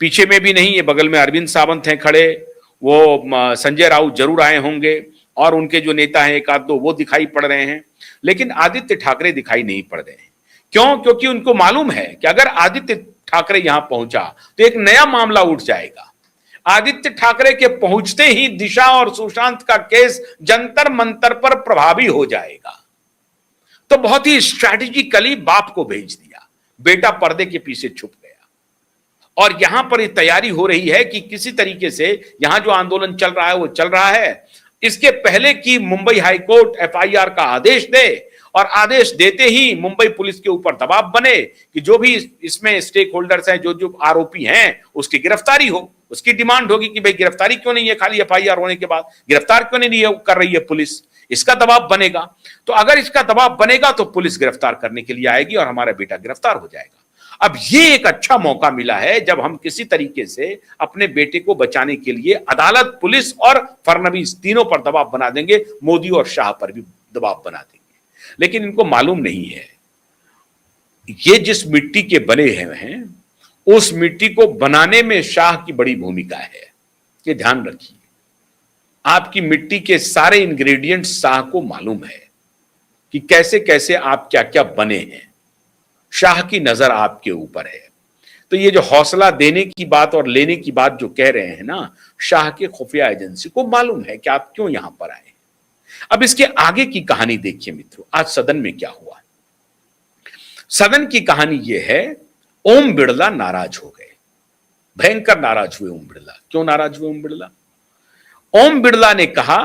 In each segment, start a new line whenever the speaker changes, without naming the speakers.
पीछे में भी नहीं, ये बगल में अरविंद सावंत हैं खड़े, वो संजय राउत जरूर आए होंगे और उनके जो नेता हैं एक आध दो वो दिखाई पड़ रहे हैं, लेकिन आदित्य ठाकरे दिखाई नहीं पड़ रहे हैं। क्यों? क्योंकि उनको मालूम है कि अगर आदित्य ठाकरे यहां पहुंचा तो एक नया मामला उठ जाएगा। आदित्य ठाकरे के पहुंचते ही दिशा और सुशांत का केस जंतर मंतर पर प्रभावी हो जाएगा। तो बहुत ही स्ट्रैटेजिकली बाप को भेज दिया, बेटा पर्दे के पीछे छुप गया। और यहां पर यह तैयारी हो रही है कि किसी तरीके से यहां जो आंदोलन चल रहा है वो चल रहा है, इसके पहले कि मुंबई हाईकोर्ट एफआईआर का आदेश दे, और आदेश देते ही मुंबई पुलिस के ऊपर दबाव बने कि जो भी इसमें स्टेक होल्डर्स हैं, जो जो आरोपी हैं, उसकी गिरफ्तारी हो। उसकी डिमांड होगी कि भाई गिरफ्तारी क्यों नहीं है, खाली एफआईआर होने के बाद गिरफ्तार क्यों नहीं कर रही है पुलिस, इसका दबाव बनेगा। तो अगर इसका दबाव बनेगा तो पुलिस गिरफ्तार करने के लिए आएगी और हमारा बेटा गिरफ्तार हो जाएगा। अब ये एक अच्छा मौका मिला है जब हम किसी तरीके से अपने बेटे को बचाने के लिए अदालत, पुलिस और फडणवीस तीनों पर दबाव बना देंगे, मोदी और शाह पर भी दबाव बना देंगे। लेकिन इनको मालूम नहीं है ये जिस मिट्टी के बने हैं उस मिट्टी को बनाने में शाह की बड़ी भूमिका है। ये ध्यान रखिए, आपकी मिट्टी के सारे इंग्रेडिएंट्स शाह को मालूम है कि कैसे कैसे आप क्या क्या बने हैं। शाह की नजर आपके ऊपर है। तो ये जो हौसला देने की बात और लेने की बात जो कह रहे हैं ना, शाह के खुफिया एजेंसी को मालूम है कि आप क्यों यहां पर आए। अब इसके आगे की कहानी देखिए मित्रों, आज सदन में क्या हुआ। सदन की कहानी यह है, ओम बिड़ला नाराज हो गए, भयंकर नाराज हुए ओम बिड़ला। क्यों नाराज हुए ओम बिड़ला? ओम बिड़ला ने कहा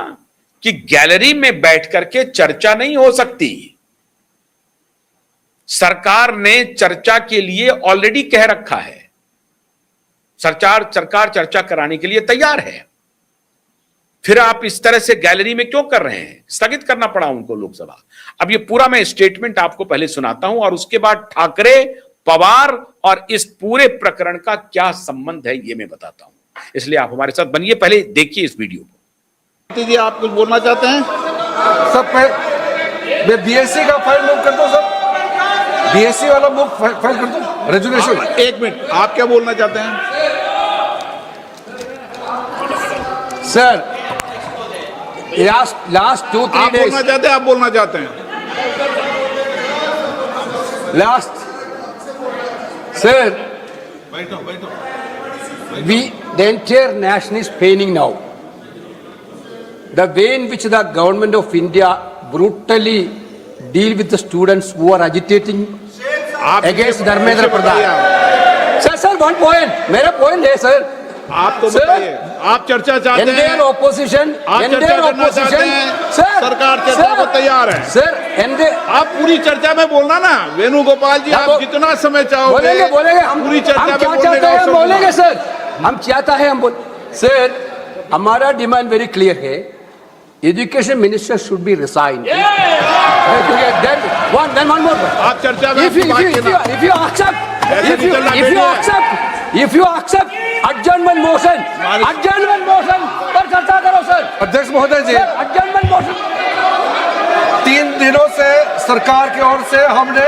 कि गैलरी में बैठ करके चर्चा नहीं हो सकती। सरकार ने चर्चा के लिए ऑलरेडी कह रखा है, सरकार चर्चा कराने के लिए तैयार है। फिर आप इस तरह से गैलरी में क्यों कर रहे हैं? स्थगित करना पड़ा उनको लोकसभा। अब ये पूरा मैं स्टेटमेंट आपको पहले सुनाता हूं और उसके बाद ठाकरे, पवार और इस पूरे प्रकरण का क्या संबंध है ये मैं बताता हूं। इसलिए आप हमारे साथ बनिए, पहले देखिए इस वीडियो को।
जी आप कुछ बोलना चाहते हैं?
सब बीएससी का फाइल मूव कर दो, सब बीएससी वाला मूव फाइल कर दो, रेजुलेशन।
एक मिनट, आप क्या बोलना चाहते हैं?
सर लास्ट 2-3
आप बोलना चाहते हैं? आप बोलना चाहते हैं?
Last sir, the entire nation is paining now. The way in which the government of India brutally deal with the students who are agitating against Dharmendra Pradhan. Sir, one point. मेरा point है sir.
आप तो बताइए, आप चर्चा चाहते हैं?
Indian opposition,
आप चर्चा करना चाहते हैं? सरकार चर्चा को तैयार है
सर।
आप पूरी चर्चा में बोलना ना वेणुगोपाल जी, आप जितना समय चाहोगे
बोलेंगे हम
पूरी चर्चा में
बोलेंगे सर। हम चाहता है, हम बोल सर, हमारा डिमांड वेरी क्लियर है, education minister should be resign. Then one more.
आप चर्चा में
if you accept adjournment motion पर चर्चा करो सर। अध्यक्ष महोदय जी, adjournment motion 3 दिनों से सरकार की ओर से हमने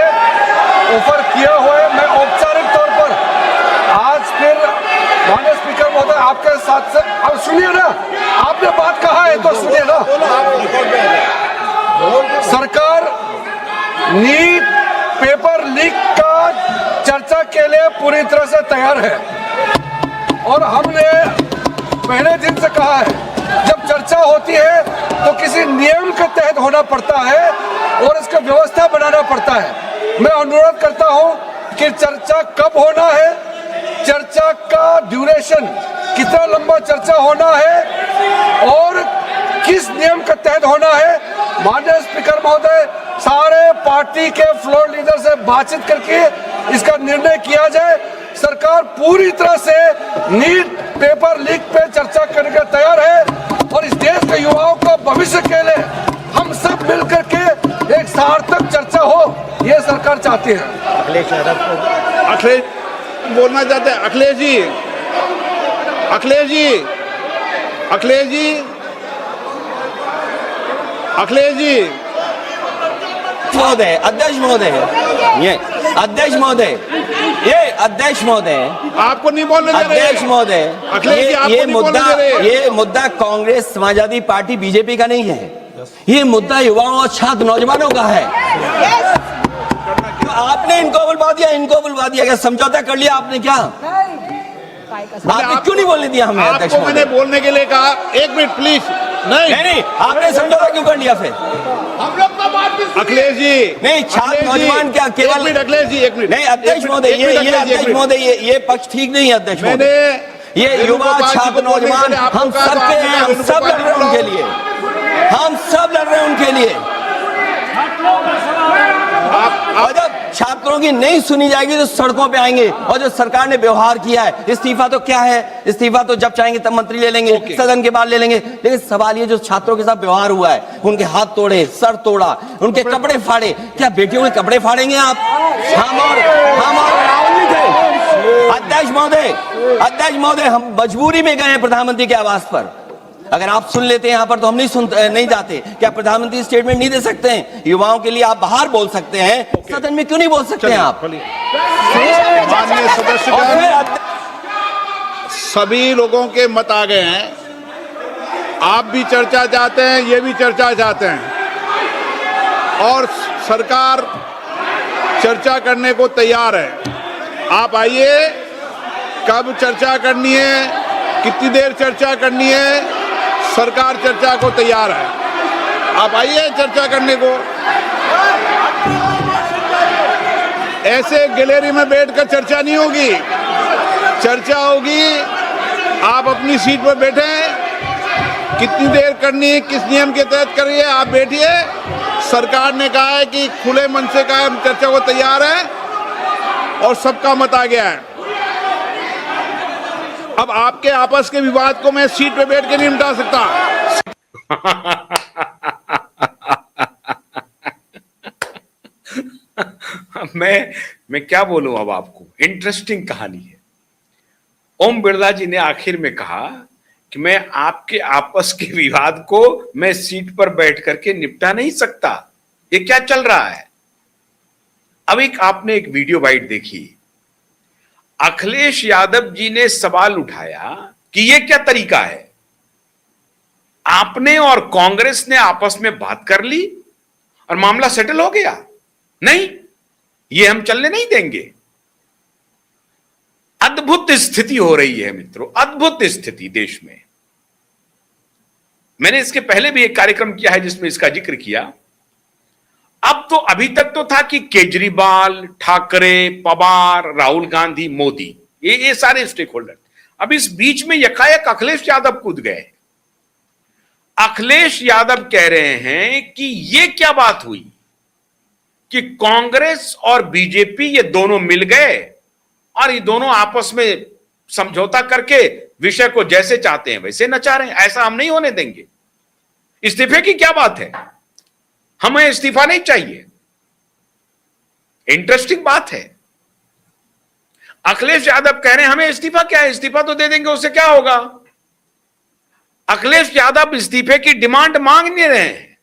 ऑफर किया हुआ है। मैं औपचारिक तौर पर आज फिर माननीय स्पीकर महोदय आपके साथ से, अब सुनिए ना, आपने बात कहा है तो सुनिए ना। सरकार नीट पेपर लीक का चर्चा के लिए पूरी तरह से तैयार है और हमने पहले दिन से कहा है, जब चर्चा होती है तो किसी नियम के तहत होना पड़ता है और इसका व्यवस्था बनाना पड़ता है। मैं अनुरोध करता हूं कि चर्चा कब होना है, चर्चा का ड्यूरेशन, कितना लंबा चर्चा होना है और किस नियम के तहत होना है। माननीय स्पीकर महोदय, सारे पार्टी के फ्लोर लीडर से बातचीत करके इसका निर्णय किया जाए। सरकार पूरी तरह से नीट पेपर लीक पे चर्चा करने के तैयार है और इस देश के युवाओं का भविष्य के लिए हम सब मिलकर के एक सार्थक चर्चा हो, ये सरकार चाहती है।
अखिलेश बोलना चाहते हैं? अखिलेश जी, अखिलेश जी, अखिलेश जी, अखिलेश जी।
महोदय, अध्यक्ष महोदय, ये अध्यक्ष महोदय, ये अध्यक्ष महोदय,
आपको नहीं बोलने दे रहे।
अध्यक्ष महोदय,
अखिलेश जी, आपको
ये
नहीं बोलने
मुद्दा,
दे रहे।
ये मुद्दा कांग्रेस, समाजवादी पार्टी, बीजेपी का नहीं है। ये मुद्दा युवाओं और छात्र नौजवानों का है। तो आपने इनको बुलवा दिया, क्या समझौता कर लिया आपने? क्या आपने क्यों नहीं बोलने दिया हमें? अध्यक्ष
आपको मैंने
महोदय,
बोलने के लिए कहा, एक मिनट प्लीज।
नहीं, आपने समझौता क्यों कर लिया फिर?
हम लोग का बात भी अखिलेश जी,
नहीं, छात्र
अखिलेश जी,
नौजवान क्या केवल?
एक मिनट अखिलेश जी, एक मिनट
नहीं अध्यक्ष महोदय, ये पक्ष ठीक नहीं है अध्यक्ष
मैंने
महोदय। ये युवा, छात्र, नौजवान, हम सब के हैं, हम सब लड़ रहे हैं उनके लिए, हम सब लड़ रहे हैं उनके लिए। और जब छात्रों की नहीं सुनी जाएगी तो सड़कों पे आएंगे। और जो सरकार ने व्यवहार किया है, इस्तीफा तो क्या है? इस्तीफा तो जब चाहेंगे तब मंत्री ले लेंगे, सदन के बाद ले लेंगे। लेकिन सवाल ये, जो छात्रों के साथ व्यवहार हुआ है, उनके हाथ तोड़े, सर तोड़ा, उनके कपड़े फाड़े, क्या बेटियों के कपड़े फाड़ेंगे आप? हम और राहुल जी थे। अध्यक्ष महोदय, हम मजबूरी में गए हैं प्रधानमंत्री के आवास पर। अगर आप सुन लेते हैं यहाँ पर तो हम नहीं जाते। क्या प्रधानमंत्री स्टेटमेंट नहीं दे सकते हैं? युवाओं के लिए आप बाहर बोल सकते हैं, सदन में क्यों नहीं बोल सकते हैं आप?
माननीय सदस्यगण, सभी लोगों के मत आ गए हैं। आप भी चर्चा चाहते हैं, ये भी चर्चा चाहते हैं, और सरकार चर्चा करने को तैयार है। आप आइए, कब चर्चा करनी है, कितनी देर चर्चा करनी है, सरकार चर्चा को तैयार है। आप आइए चर्चा करने को। ऐसे गैलरी में बैठकर चर्चा नहीं होगी, चर्चा होगी। आप अपनी सीट पर बैठे, कितनी देर करनी है, किस नियम के तहत करिए, आप बैठिए। सरकार ने कहा है कि खुले मन से कहा, हम चर्चा को तैयार है, और सबका मत आ गया है। अब आपके आपस के विवाद को मैं सीट पे बैठ के नहीं मिटा सकता।
मैं क्या बोलूं अब आपको। इंटरेस्टिंग कहानी है। ओम बिरला जी ने आखिर में कहा कि मैं आपके आपस के विवाद को मैं सीट पर बैठ करके निपटा नहीं सकता। ये क्या चल रहा है? अब आपने एक वीडियो बाइट देखी। अखिलेश यादव जी ने सवाल उठाया कि यह क्या तरीका है? आपने और कांग्रेस ने आपस में बात कर ली और मामला सेटल हो गया? नहीं, ये हम चलने नहीं देंगे। अद्भुत स्थिति हो रही है मित्रों, अद्भुत स्थिति देश में। मैंने इसके पहले भी एक कार्यक्रम किया है जिसमें इसका जिक्र किया। अब तो अभी तक तो था कि केजरीवाल, ठाकरे, पवार, राहुल गांधी, मोदी, ये सारे स्टेक होल्डर। अब इस बीच में यकायक अखिलेश यादव कूद गए। अखिलेश यादव कह रहे हैं कि ये क्या बात हुई कि कांग्रेस और बीजेपी ये दोनों मिल गए और ये दोनों आपस में समझौता करके विषय को जैसे चाहते हैं वैसे नचा रहे हैं। ऐसा हम नहीं होने देंगे। इस्तीफे की क्या बात है? हमें इस्तीफा नहीं चाहिए। इंटरेस्टिंग बात है। अखिलेश यादव कह रहे हैं हमें इस्तीफा क्या है, इस्तीफा तो दे देंगे, उससे क्या होगा। अखिलेश यादव इस्तीफे की डिमांड मांग नहीं रहे हैं।